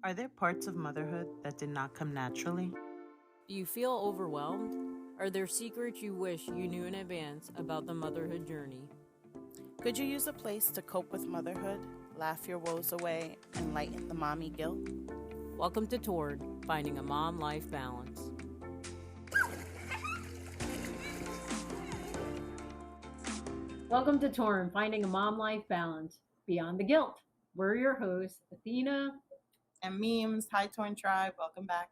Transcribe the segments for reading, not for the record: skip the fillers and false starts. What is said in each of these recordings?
Are there parts of motherhood that did not come naturally? Do you feel overwhelmed? Are there secrets you wish you knew in advance about the motherhood journey? Could you use a place to cope with motherhood, laugh your woes away, and lighten the mommy guilt? Welcome to Toward Finding a Mom Life Balance. Welcome to Torn, Finding a Mom Life Balance Beyond the Guilt. We're your hosts, Athena. And memes, Hi Torn Tribe, welcome back.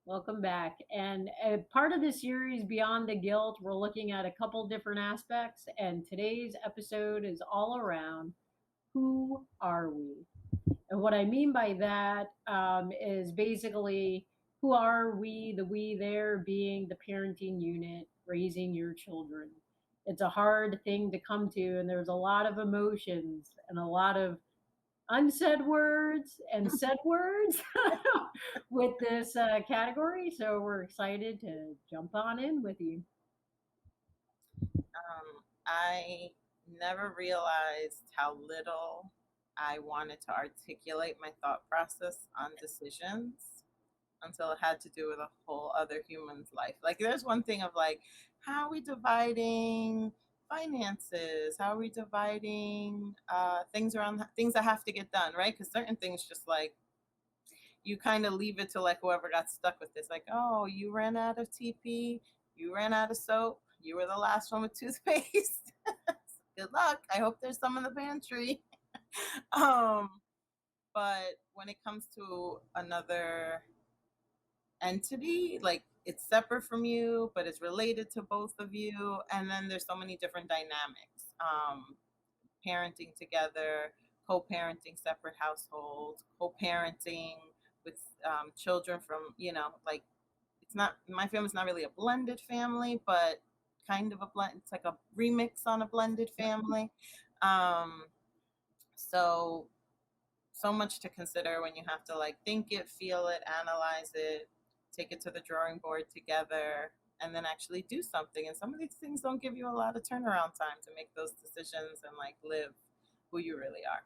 Welcome back. And a part of the series, Beyond the Guilt, we're looking at a couple different aspects. And today's episode is all around who are we? And what I mean by that is basically who are we, the we there being the parenting unit, raising your children. It's a hard thing to come to, and there's a lot of emotions and a lot of unsaid words and said words with this category. So we're excited to jump on in with you. I never realized how little I wanted to articulate my thought process on decisions until it had to do with a whole other human's life. Like, there's one thing of like, how are we dividing finances? How are we dividing things around things that have to get done, right? Because certain things just like you kind of leave it to like whoever got stuck with this. Like, oh, you ran out of TP, you ran out of soap, you were the last one with toothpaste. Good luck. I hope there's some in the pantry. um, but when it comes to another entity, like it's separate from you, but it's related to both of you. And then there's so many different dynamics. Parenting together, co-parenting separate households, co-parenting with children from, like it's not, my family's not really a blended family, but kind of a blend. It's like a remix on a blended family. Um, so much to consider when you have to like think it, feel it, analyze it, take it to the drawing board together, and then actually do something. And some of these things don't give you a lot of turnaround time to make those decisions and like live who you really are.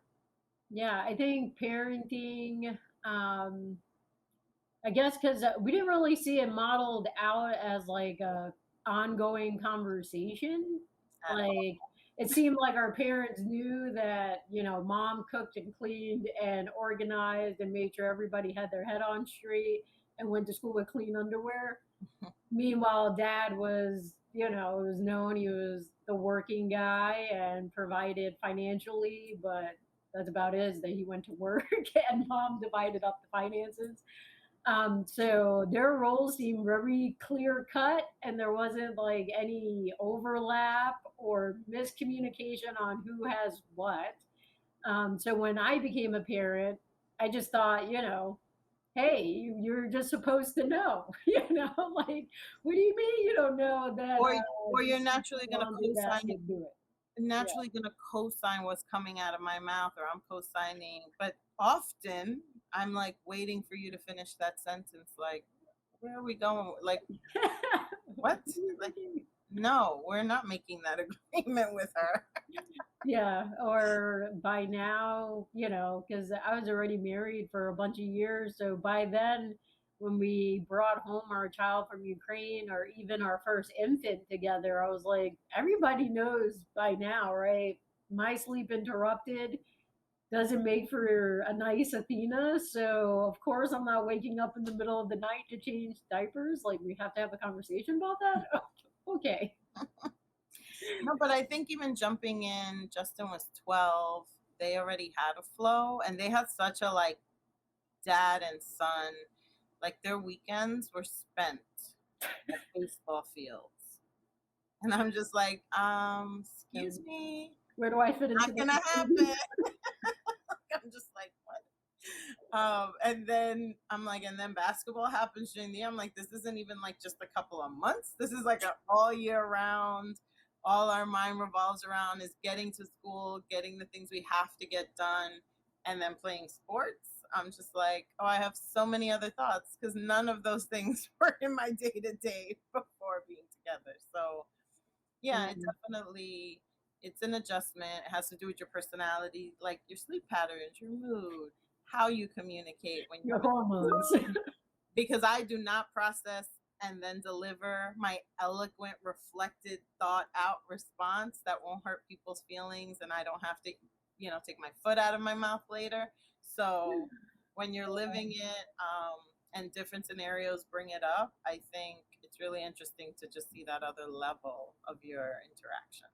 Yeah, I think parenting, I guess because we didn't really see it modeled out as like a ongoing conversation. At all. Like it seemed like our parents knew that mom cooked and cleaned and organized and made sure everybody had their head on straight and went to school with clean underwear. Meanwhile, dad was it was known he was the working guy and provided financially, but that's about it. Is that he went to work and mom divided up the finances. So their roles seemed very clear cut, and there wasn't like any overlap or miscommunication on who has what. So when I became a parent, I just thought, hey, you're just supposed to know, like, what do you mean you don't know that or or you're these naturally going to laundry co-sign basket do it? Yeah. what's coming out of my mouth, or I'm co-signing, but often I'm like waiting for you to finish that sentence. Like, where are we going? Like, what? Like, no, we're not making that agreement with her. Yeah, or by now, because I was already married for a bunch of years. So by then, when we brought home our child from Ukraine or even our first infant together, I was like, everybody knows by now, right? My sleep interrupted doesn't make for a nice Athena. So, of course, I'm not waking up in the middle of the night to change diapers. Like, we have to have a conversation about that. Okay. No, but I think even jumping in, Justin was 12. They already had a flow, and they had such a like dad and son, like their weekends were spent at baseball fields. And I'm just like, excuse me, Where do I fit into not gonna this? happen. I'm just like, what? And then I'm like, and then basketball happens during the year. I'm like, this isn't even like just a couple of months. This is like all year round. All our mind revolves around is getting to school, getting the things we have to get done, and then playing sports. I'm just like, oh, I have so many other thoughts because none of those things were in my day to day before being together. So yeah, it definitely, it's an adjustment. It has to do with your personality, like your sleep patterns, your mood, how you communicate when you Your have a hormones. because I do not process and then deliver my eloquent, reflected, thought out response that won't hurt people's feelings, and I don't have to, take my foot out of my mouth later. So when you're living it, and different scenarios bring it up, I think it's really interesting to just see that other level of your interaction.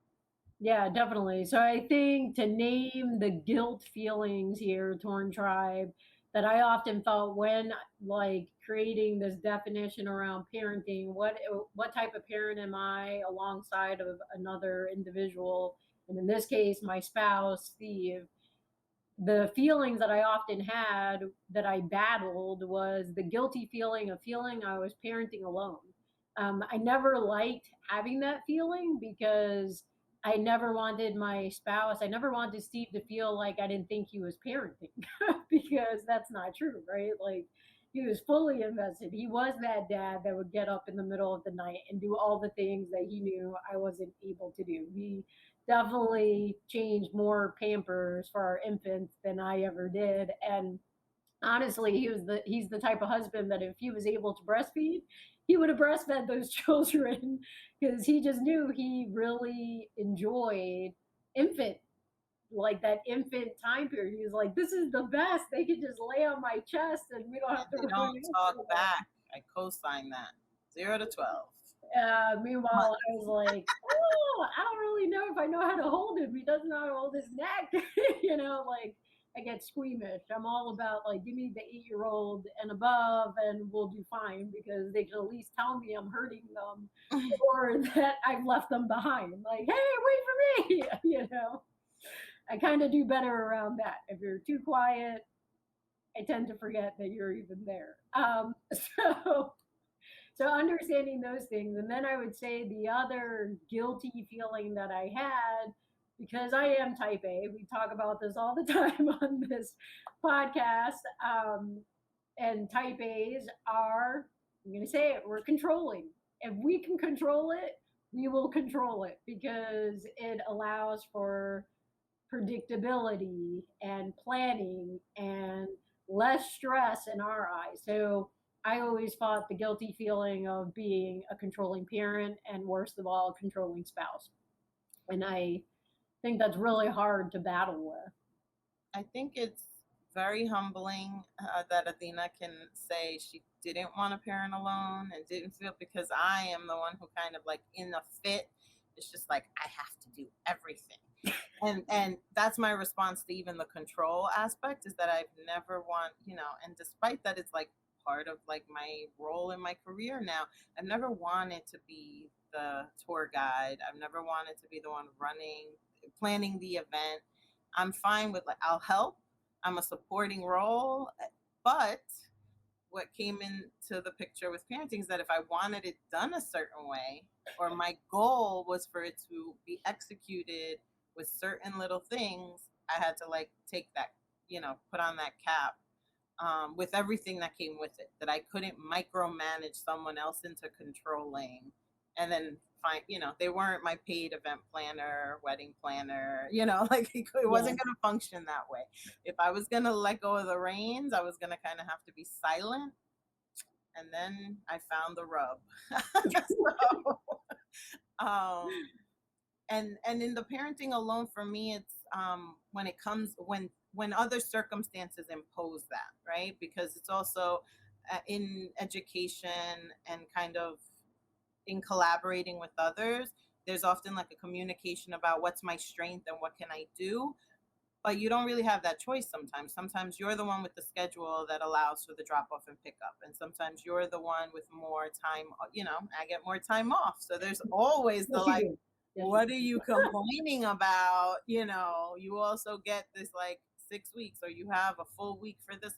Yeah, definitely. So I think to name the guilt feelings here, Torn Tribe, that I often felt when like creating this definition around parenting, what type of parent am I alongside of another individual, and in this case, my spouse, Steve. The feelings that I often had that I battled was the guilty feeling of feeling I was parenting alone. I never liked having that feeling because I never wanted my spouse, I never wanted Steve to feel like I didn't think he was parenting because that's not true, right? Like he was fully invested. He was that dad that would get up in the middle of the night and do all the things that he knew I wasn't able to do. He definitely changed more Pampers for our infants than I ever did. And honestly, he's the type of husband that if he was able to breastfeed, he would have breastfed those children because he just knew he really enjoyed infant like that infant time period. He was like, "This is the best. They can just lay on my chest, and we don't have And to they run don't talk after them." back. I co-sign that. 0 to 12. Meanwhile, I was like, "Oh, I don't really know if I know how to hold him. He doesn't know how to hold his neck." Like I get squeamish. I'm all about like, give me the 8-year-old and above, and we'll do fine because they can at least tell me I'm hurting them or that I've left them behind. Like, hey, wait for me. I kind of do better around that. If you're too quiet, I tend to forget that you're even there. So so understanding those things, and then I would say the other guilty feeling that I had, because I am type A, we talk about this all the time on this podcast, and type A's are, I'm going to say it, we're controlling. If we can control it, we will control it because it allows for predictability and planning and less stress in our eyes. So I always fought the guilty feeling of being a controlling parent and worst of all, a controlling spouse. And I think that's really hard to battle with. I think it's very humbling that Athena can say she didn't want a parent alone and didn't feel, because I am the one who kind of like in a fit. It's just like I have to do everything. And that's my response to even the control aspect, is that I've never and despite that it's like part of like my role in my career now, I've never wanted to be the tour guide. I've never wanted to be the one planning the event. I'm fine with like I'll help. I'm a supporting role, but what came into the picture with parenting is that if I wanted it done a certain way, or my goal was for it to be executed with certain little things, I had to like take that, put on that cap, with everything that came with it, that I couldn't micromanage someone else into controlling. And then they weren't my paid event planner, wedding planner, like it wasn't going to function that way. If I was going to let go of the reins, I was going to kind of have to be silent. And then I found the rub. So, and in the parenting alone, for me, it's when it comes when other circumstances impose that, right? Because it's also in education and kind of in collaborating with others, there's often like a communication about what's my strength and what can I do, but you don't really have that choice sometimes. Sometimes you're the one with the schedule that allows for the drop off and pick up. And sometimes you're the one with more time, I get more time off. So there's always the like, what are you complaining about? You also get this like 6 weeks, or you have a full week for this,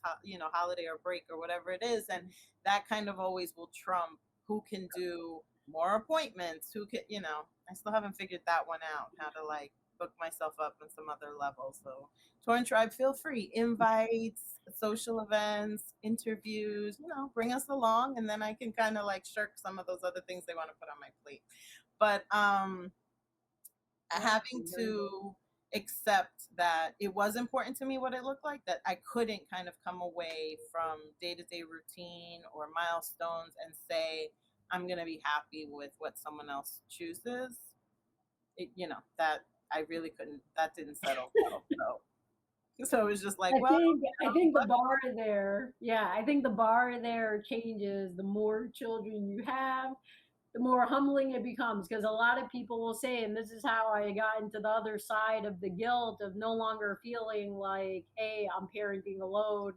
holiday or break or whatever it is. And that kind of always will trump who can do more appointments, who can, I still haven't figured that one out, how to like book myself up on some other levels. So Torn Tribe, feel free, invites, social events, interviews, bring us along, and then I can kind of like shirk some of those other things they want to put on my plate. But having to except that it was important to me what it looked like, that I couldn't kind of come away from day-to-day routine or milestones and say I'm going to be happy with what someone else chooses. That I really couldn't, that didn't settle well. So it was just like, well, I think the bar there, yeah, I think the bar there changes the more children you have, the more humbling it becomes, because a lot of people will say, and this is how I got into the other side of the guilt of no longer feeling like, hey, I'm parenting alone.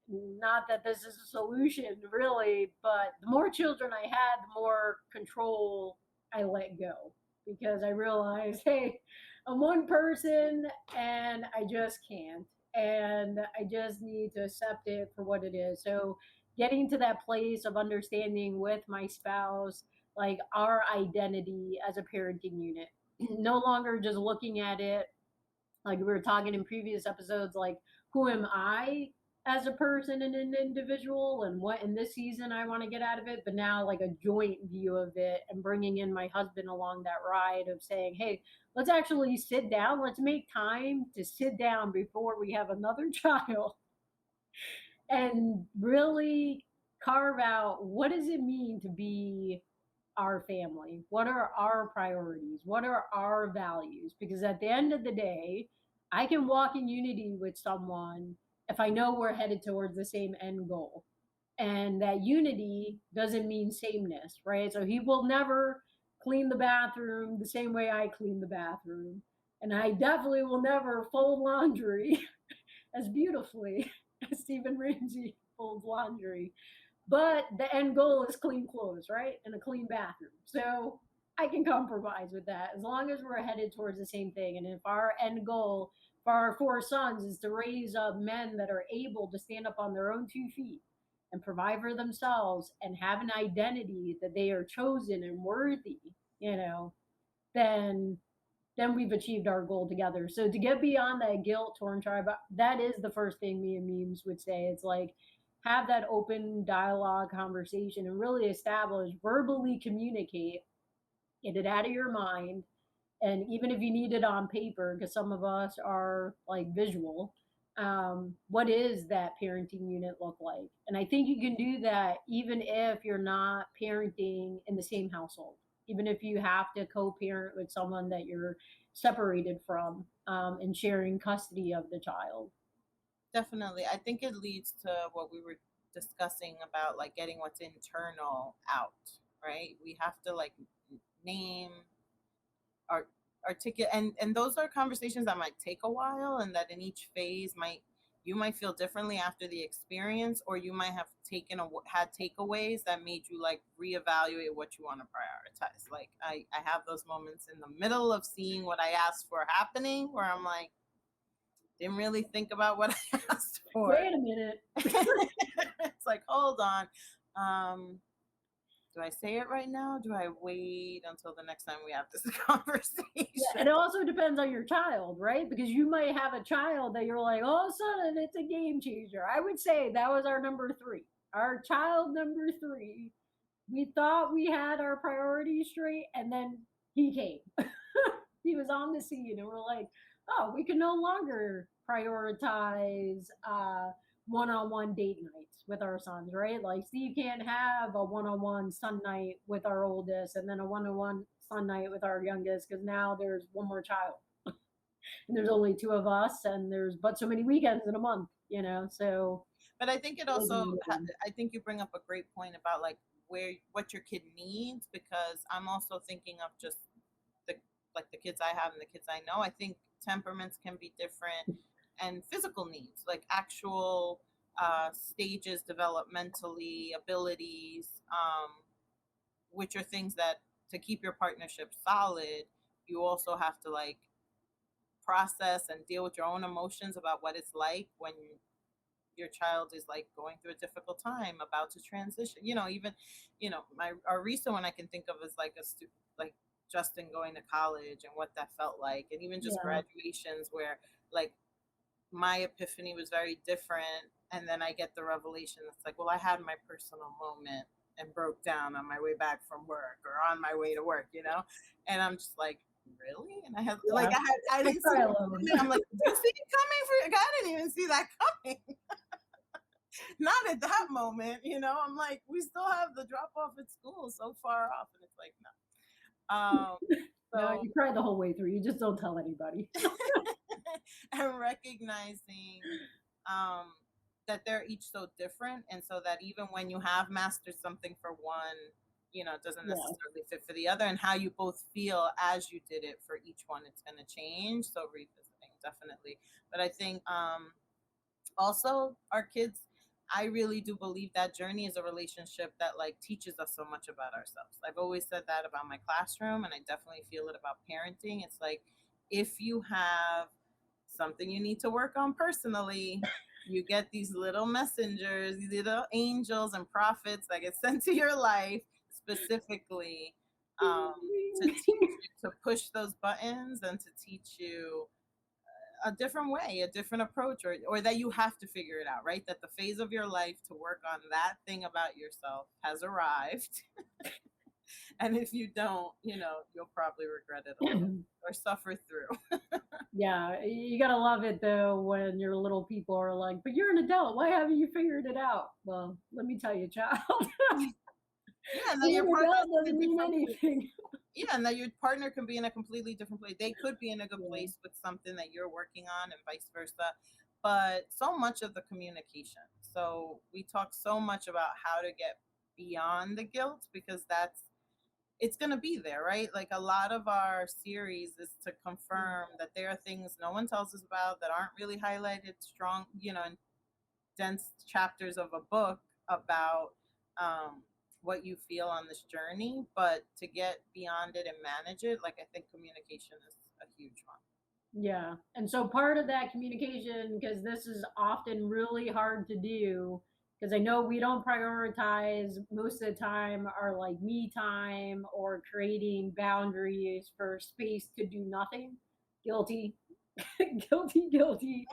Not that this is a solution really, but the more children I had, the more control I let go, because I realized, hey, I'm one person and I just can't, and I just need to accept it for what it is. So getting to that place of understanding with my spouse, like our identity as a parenting unit, no longer just looking at it like we were talking in previous episodes, like who am I as a person and an individual, and what in this season I want to get out of it, but now like a joint view of it, and bringing in my husband along that ride of saying, hey, let's actually sit down, let's make time to sit down before we have another child and really carve out what does it mean to be our family? What are our priorities? What are our values? Because at the end of the day, I can walk in unity with someone if I know we're headed towards the same end goal. And that unity doesn't mean sameness, right? So he will never clean the bathroom the same way I clean the bathroom. And I definitely will never fold laundry as beautifully as Stephen Ramsey folds laundry. But the end goal is clean clothes, right? And a clean bathroom. So I can compromise with that as long as we're headed towards the same thing. And if our end goal for our four sons is to raise up men that are able to stand up on their own 2 feet and provide for themselves and have an identity that they are chosen and worthy, you know, then we've achieved our goal together. So to get beyond that guilt torn tribe, that is the first thing me and memes would say. It's like have that open dialogue conversation and really establish, verbally communicate, get it out of your mind. And even if you need it on paper, because some of us are like visual, what is that parenting unit look like? And I think you can do that even if you're not parenting in the same household, even if you have to co-parent with someone that you're separated from, and sharing custody of the child. definitely. I think it leads to what we were discussing about like getting what's internal out, right? We have to like name, art, articulate, and those are conversations that might take a while, and that in each phase you might feel differently after the experience, or you might have had takeaways that made you like reevaluate what you want to prioritize. Like I have those moments in the middle of seeing what I asked for happening where I'm like, didn't really think about what I asked for. Wait a minute. It's like, hold on. Do I say it right now? Do I wait until the next time we have this conversation? Yeah, it also depends on your child, right? Because you might have a child that you're like, all of a sudden it's a game changer. I would say that was our number three. Our child number three, we thought we had our priorities straight, and then he came. He was on the scene, and we're like, oh, we can no longer prioritize one-on-one date nights with our sons, right? Like Steve can't have a one-on-one son night with our oldest and then a one-on-one son night with our youngest, because now there's one more child and there's only two of us, and there's but so many weekends in a month, so but I think it also, I think you bring up a great point about like what your kid needs, because I'm also thinking of just the like the kids I have and the kids I know. I think temperaments can be different, and physical needs, like actual stages developmentally, abilities, which are things that to keep your partnership solid, you also have to like process and deal with your own emotions about what it's like when your child is like going through a difficult time, about to transition. Even my our recent one I can think of is like like Justin going to college and what that felt like, and even just graduations where like my epiphany was very different, and then I get the revelation that's like, well, I had my personal moment and broke down on my way back from work or on my way to work, and I'm just like, really? And I had like Yeah, I I didn't see cry it alone. coming. I'm like, did you see it coming? For I didn't even see that coming. Not at that moment, you know. I'm like, we still have the drop off at school so far off, and it's like no. No, So you cry the whole way through. You just don't tell anybody. and recognizing um, that they're each so different, and so that even when you have mastered something for one, you know, it doesn't Yeah. necessarily fit for the other, and how you both feel as you did it for each one, it's going to change. So revisiting, definitely. But I think also our kids, I really do believe that journey is a relationship that like teaches us so much about ourselves. I've always said that about my classroom, and I definitely feel it about parenting. It's like if you have something you need to work on personally, you get these little messengers, these little angels and prophets that get sent to your life specifically to teach you to push those buttons and to teach you a different way, a different approach, or that you have to figure it out, right? That the phase of your life to work on that thing about yourself has arrived. And if you don't, you know, you'll probably regret it a little or suffer through. Yeah, you gotta love it though when your little people are like, "But you're an adult. Why haven't you figured it out?" Well, let me tell you, child. Yeah, and that Being your an partner's adult in a doesn't mean different place. anything. Yeah, and that your partner can be in a completely different place. They could be in a good Yeah. place with something that you're working on and vice versa. But so much of the communication. So we talk so much about how to get beyond the guilt because that's it's going to be there, right? Like a lot of our series is to confirm that there are things no one tells us about that aren't really highlighted strong, you know, in dense chapters of a book about um, what you feel on this journey. But to get beyond it and manage it, like I think communication is a huge one. Yeah. And so part of that communication, because this is often really hard to do, because I know we don't prioritize most of the time our like me time or creating boundaries for space to do nothing. Guilty, guilty, guilty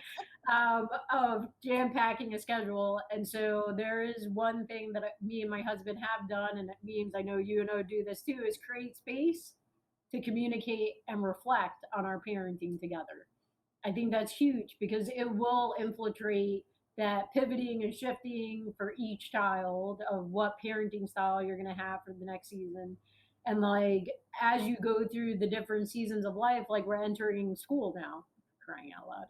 of jam packing a schedule. And so there is one thing that me and my husband have done, and it means I know you know do this too, is create space to communicate and reflect on our parenting together. I think that's huge because it will infiltrate that pivoting and shifting for each child of what parenting style you're going to have for the next season. And like as you go through the different seasons of life, like we're entering school now, crying out loud.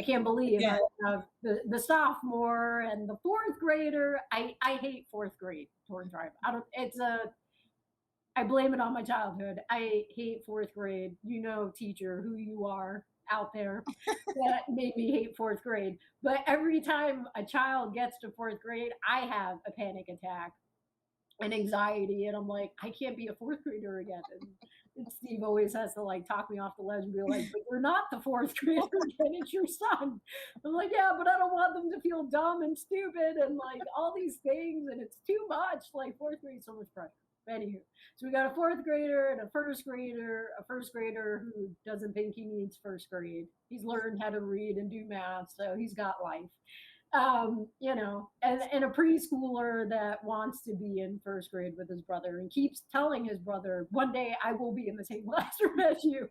I can't believe I Again, have the sophomore and the fourth grader. I hate fourth grade towards drive. I don't, it's a, I blame it on my childhood. I hate fourth grade. You know, teacher, who you are out there that made me hate fourth grade. But every time a child gets to fourth grade, I have a panic attack and anxiety. And I'm like, I can't be a fourth grader again. And Steve always has to like talk me off the ledge and be like, but you're not the fourth grader again. It's your son. I'm like, yeah, but I don't want them to feel dumb and stupid and like all these things. And it's too much. Like fourth grade, so much pressure. Anywho, so we got a fourth grader and a first grader who doesn't think he needs first grade. He's learned how to read and do math, so he's got life. You know, and a preschooler that wants to be in first grade with his brother and keeps telling his brother, one day I will be in the same classroom as you.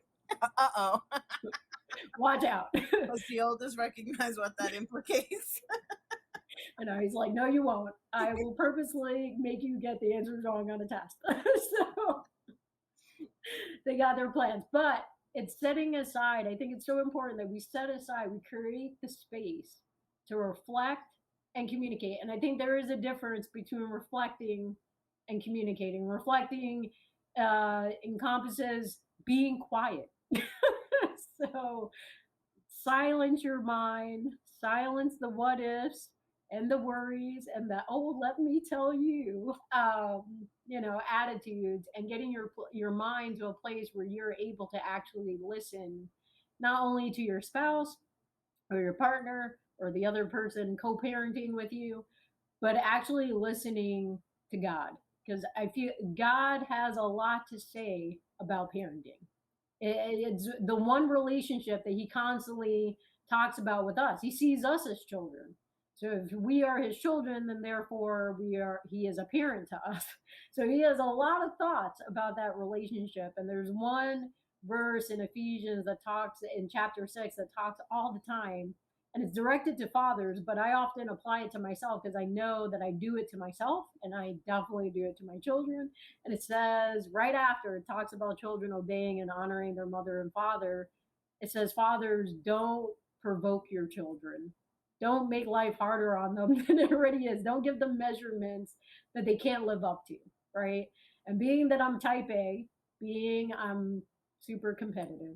uh-oh. Watch out. Does the oldest recognize what that implicates? You know, he's like, no, you won't. I will purposely make you get the answers wrong on a test. So they got their plans. But it's setting aside, I think it's so important that we set aside, we create the space to reflect and communicate. And I think there is a difference between reflecting and communicating. Reflecting encompasses being quiet. So silence your mind, silence the what ifs and the worries and the oh let me tell you you know attitudes, and getting your mind to a place where you're able to actually listen not only to your spouse or your partner or the other person co-parenting with you, but actually listening to God, because I feel God has a lot to say about parenting. It's the one relationship that he constantly talks about with us. He sees us as children. So if we are his children, then therefore he is a parent to us. So he has a lot of thoughts about that relationship. And there's one verse in Ephesians that talks in chapter 6 that talks all the time, and it's directed to fathers, but I often apply it to myself because I know that I do it to myself, and I definitely do it to my children. And it says right after it talks about children obeying and honoring their mother and father, it says, fathers, don't provoke your children. Don't make life harder on them than it already is. Don't give them measurements that they can't live up to, right? And being that I'm type A, being I'm super competitive,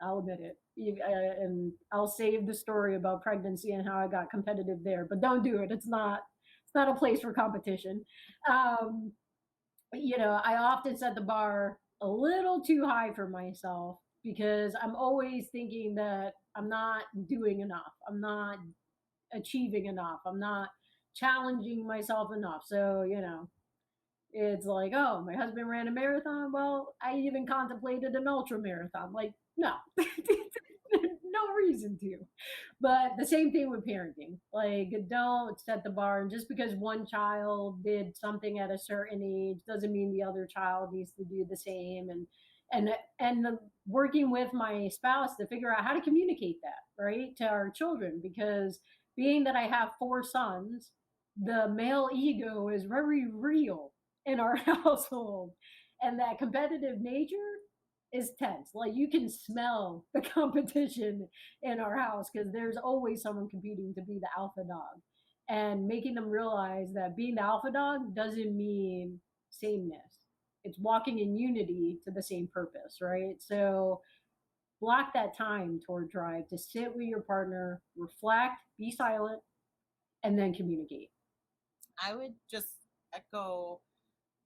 I'll admit it. And I'll save the story about pregnancy and how I got competitive there, but don't do it. It's not a place for competition. Um, I often set the bar a little too high for myself because I'm always thinking that I'm not doing enough. I'm not achieving enough. I'm not challenging myself enough. So, it's like, oh, my husband ran a marathon. Well, I even contemplated an ultra marathon. Like, no, no reason to. But the same thing with parenting. Like, don't set the bar. And just because one child did something at a certain age doesn't mean the other child needs to do the same. And working with my spouse to figure out how to communicate that right to our children, because being that I have four sons, the male ego is very real in our household, and that competitive nature is tense. Like, you can smell the competition in our house because there's always someone competing to be the alpha dog, and making them realize that being the alpha dog doesn't mean sameness. It's walking in unity to the same purpose, right? So block that time toward drive to sit with your partner, reflect, be silent, and then communicate. I would just echo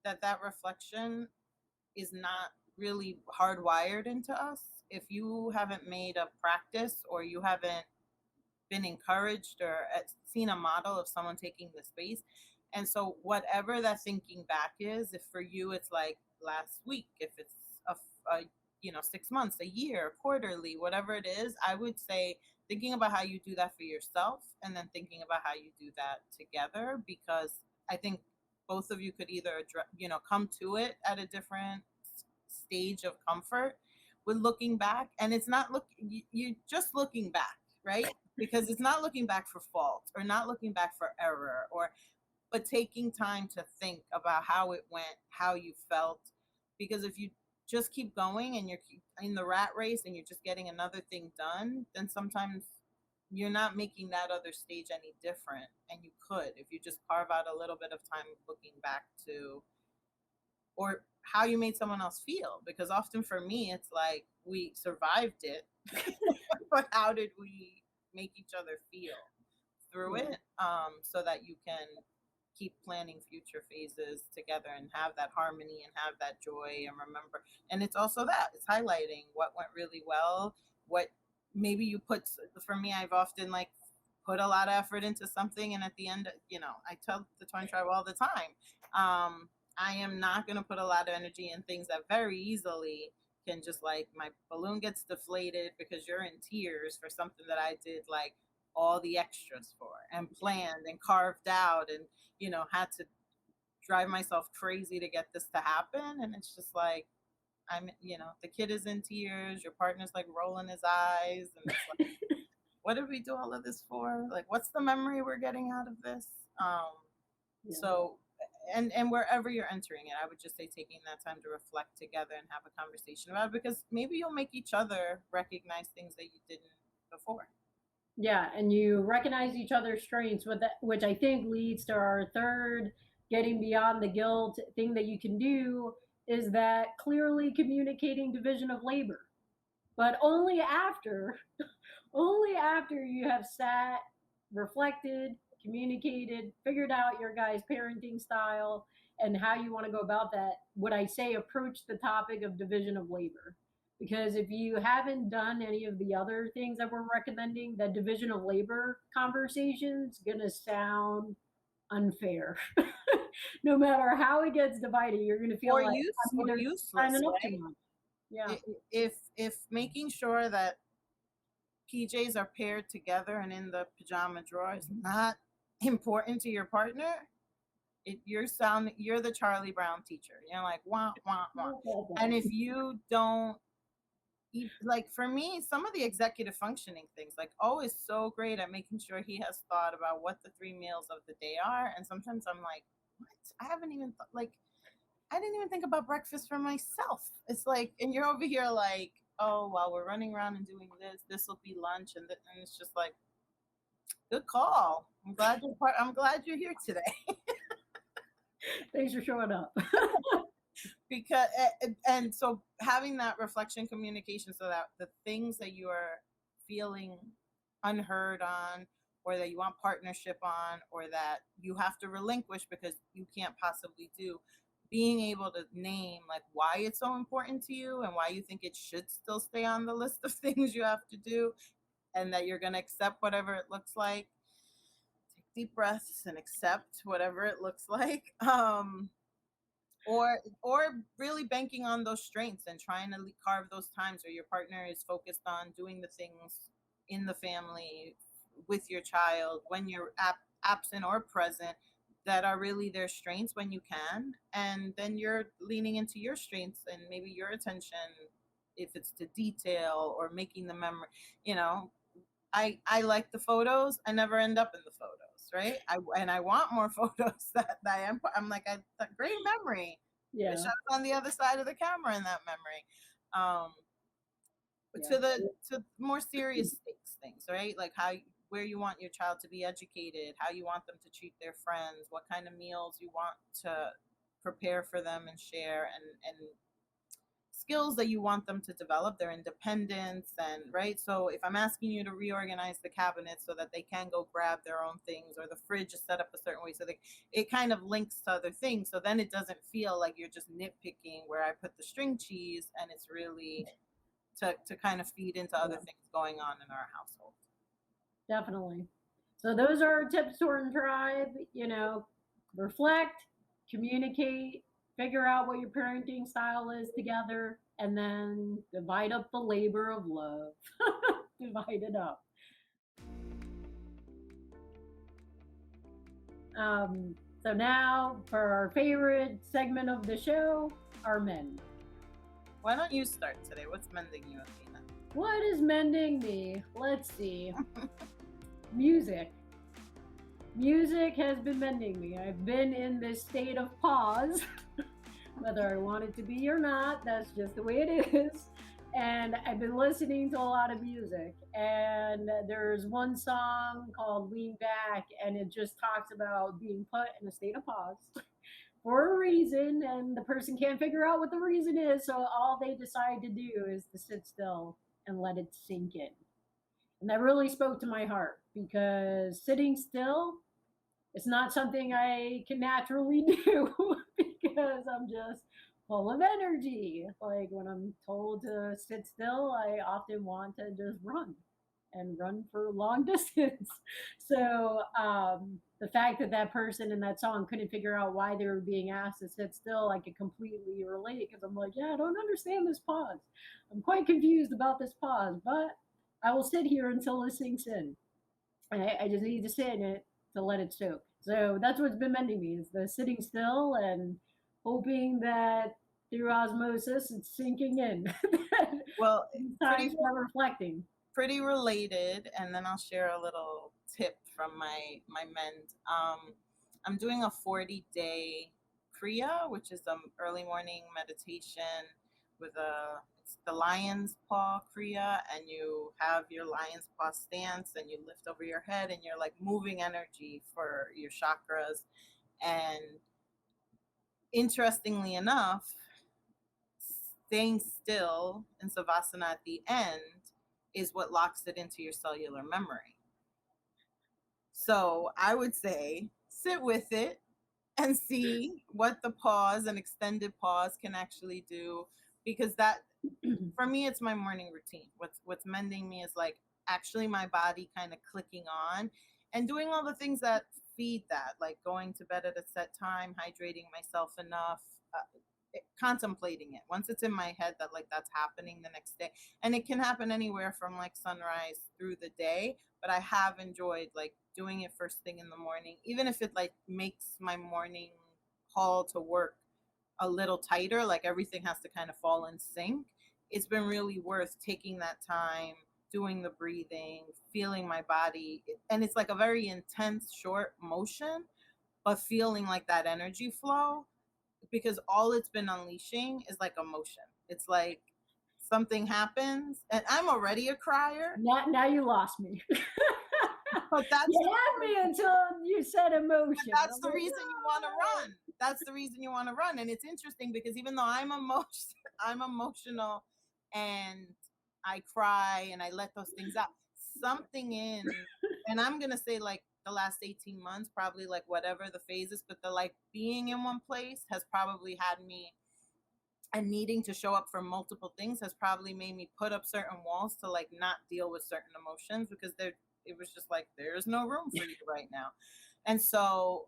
that reflection is not really hardwired into us. If you haven't made a practice, or you haven't been encouraged or seen a model of someone taking the space. And so whatever that thinking back is, if for you it's like last week, if it's a 6 months, a year, quarterly, whatever it is, I would say thinking about how you do that for yourself, and then thinking about how you do that together, because I think both of you could either come to it at a different stage of comfort with looking back. And it's not you're just looking back, right? Because it's not looking back for fault, or not looking back for error, but taking time to think about how it went, how you felt. Because if you just keep going and you're in the rat race and you're just getting another thing done, then sometimes you're not making that other stage any different. And you could, if you just carve out a little bit of time looking back to, or how you made someone else feel. Because often for me, it's like we survived it, but how did we make each other feel through it, so that you can keep planning future phases together and have that harmony and have that joy and remember. And it's also that it's highlighting what went really well, what maybe you put. For me, I've often like put a lot of effort into something, and at the end, I tell the Twin Tribe all the time, I am not going to put a lot of energy in things that very easily can just, like, my balloon gets deflated because you're in tears for something that I did like all the extras for and planned and carved out, and had to drive myself crazy to get this to happen. And it's just like, the kid is in tears, your partner's like rolling his eyes, and it's like, what did we do all of this for? Like, what's the memory we're getting out of this? So, and wherever you're entering it, I would just say taking that time to reflect together and have a conversation about it, because maybe you'll make each other recognize things that you didn't before. Yeah, and you recognize each other's strengths, with that, which I think leads to our third getting beyond the guilt thing that you can do, is that clearly communicating division of labor, but only after only after you have sat, reflected, communicated, figured out your guys' parenting style and how you want to go about that. Would I say approach the topic of division of labor? Because if you haven't done any of the other things that we're recommending, that division of labor conversation's gonna sound unfair. No matter how it gets divided, you're gonna feel Or like or I'm useless, signing up too right? much. Yeah. If making sure that PJs are paired together and in the pajama drawer is not important to your partner, you're the Charlie Brown teacher. You're like, wah wah wah. And if you don't like for me, some of the executive functioning things, like, oh, is so great at making sure he has thought about what the 3 meals of the day are. And sometimes I'm like, what? I haven't even like, I didn't even think about breakfast for myself. It's like, and you're over here like, oh, while we're running around and doing this, this will be lunch, and and it's just like, good call. I'm glad you're here today. Thanks for showing up. Because and so having that reflection communication, so that the things that you are feeling unheard on, or that you want partnership on, or that you have to relinquish because you can't possibly do, being able to name like why it's so important to you and why you think it should still stay on the list of things you have to do, and that you're going to accept whatever it looks like. Take deep breaths and accept whatever it looks like. Or really banking on those strengths and trying to carve those times where your partner is focused on doing the things in the family with your child when you're absent or present, that are really their strengths when you can, and then you're leaning into your strengths and maybe your attention, if it's to detail or making the memory. you know I like the photos. I never end up in the photos, right? I want more photos I'm like, great memory. Wish Yeah. I was on the other side of the camera in that memory. Um, Yeah. to more serious stakes things, right? Like where you want your child to be educated, how you want them to treat their friends, what kind of meals you want to prepare for them and share, and skills that you want them to develop, their independence. And right, so if I'm asking you to reorganize the cabinet so that they can go grab their own things, or the fridge is set up a certain way so it kind of links to other things, so then it doesn't feel like you're just nitpicking where I put the string cheese, and it's really to kind of feed into other Yeah, things going on in our household. definitely. So those are our tips, Torn Tribe. Reflect, communicate, figure out what your parenting style is together, and then divide up the labor of love. Divide it up. So now for our favorite segment of the show, our men. Why don't you start today? What's mending you, Athena? What is mending me? Let's see. Music. Music has been mending me. I've been in this state of pause, whether I want it to be or not. That's just the way it is. And I've been listening to a lot of music. And there's one song called Lean Back, and it just talks about being put in a state of pause for a reason, and the person can't figure out what the reason is. So all they decide to do is to sit still and let it sink in. And that really spoke to my heart because sitting still it's not something I can naturally do because I'm just full of energy. Like when I'm told to sit still, I often want to just run and run for long distance. So the fact that that person in that song couldn't figure out why they were being asked to sit still, I could completely relate because I'm like, yeah, I don't understand this pause. I'm quite confused about this pause, but I will sit here until it sinks in. I just need to sit in it to let it soak. So that's what's been mending me is the sitting still and hoping that through osmosis it's sinking in. Well, Time for reflecting. pretty related, and then I'll share a little tip from my mend. I'm doing a 40-day kriya, which is early morning meditation with it's the lion's paw kriya, and you have your lion's paw stance and you lift over your head and you're like moving energy for your chakras. And interestingly enough, staying still in savasana at the end is what locks it into your cellular memory. So I would say sit with it and see what the pause and extended pause can actually do, because that, for me, it's my morning routine. What's mending me is like actually my body kind of clicking on and doing all the things that feed that, like going to bed at a set time, hydrating myself enough, contemplating it. Once it's in my head that like that's happening the next day, and it can happen anywhere from like sunrise through the day, but I have enjoyed like doing it first thing in the morning, even if it like makes my morning call to work a little tighter, like everything has to kind of fall in sync. it's been really worth taking that time, doing the breathing, feeling my body. And it's like a very intense, short motion, but feeling like that energy flow, because all it's been unleashing is like emotion. It's like something happens, and I'm already a crier, Now you lost me. but that's You had me until you said emotion. that's I'm the like, reason you want to run. That's the reason you want to run. And it's interesting because even though I'm emotional and I cry and I let those things out, something in, and I'm going to say like the last 18 months, probably like whatever the phase is, but the like being in one place has probably had me, and needing to show up for multiple things has probably made me put up certain walls to like not deal with certain emotions, because it was just like, there's no room for you right now. And so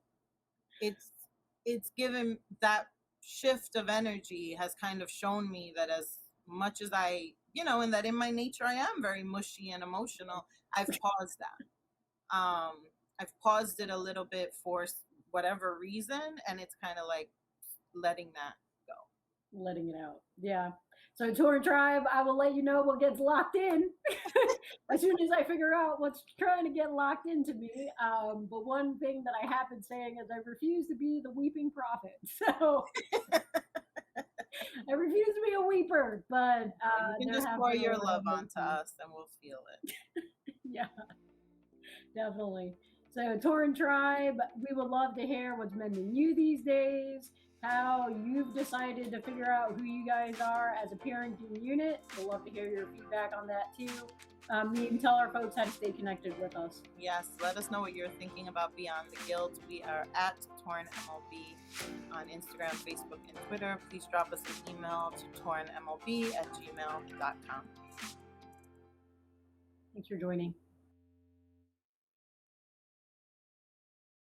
it's given that shift of energy has kind of shown me that as much as I, and that in my nature I am very mushy and emotional, I've paused that. I've paused it a little bit for whatever reason, and it's kind of like letting that go. Letting it out. Yeah. So Torn Tribe, I will let you know what gets locked in as soon as I figure out what's trying to get locked into me. But one thing that I have been saying is I refuse to be the weeping prophet. So I refuse to be a weeper. But You can there just have pour been a your lot love of onto us and we'll feel it. Yeah, definitely. So, Torn Tribe, we would love to hear what's mending you these days, how you've decided to figure out who you guys are as a parenting unit. We'd love to hear your feedback on that too. You can tell our folks how to stay connected with us. Yes, let us know what you're thinking about Beyond the Guilt. We are at Torn MLB on Instagram, Facebook, and Twitter. Please drop us an email to tornmlb@gmail.com. Thanks for joining.